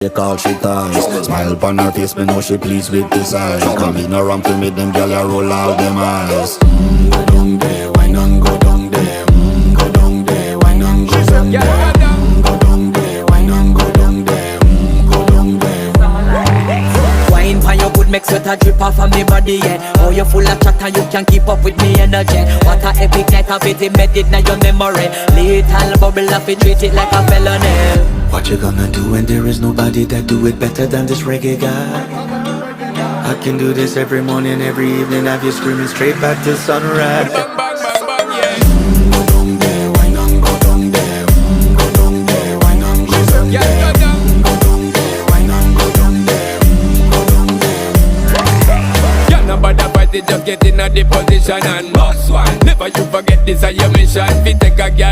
They call she ties. Smile upon her face, me know she pleased with this eyes. Come in around to me, them gyal a roll out them eyes. Go down there, why not go down there? Go down there, why not go down there? Go down there, why not go down there? Go down there. Wine pan your good, make sweat a drip off of me body, yeah. Oh, you full of chatter, you can't keep up with me energy. What a epic night of it, embedded in your memory. Little bubble of it, treat it like a felony. What you gonna do when there is nobody that do it better than this reggae guy? I can do this every morning, every evening, have you screaming straight back to sunrise. Bang, bang, bang, bang, yeah. Go down there, why not go down there? Go down there, why not go down there? Yeah, go down. Go down there, why not go down there? Go down there. Yeah, nobody fight it, just get in a the position and boss one. Never you forget this is your mission. Fi take a girl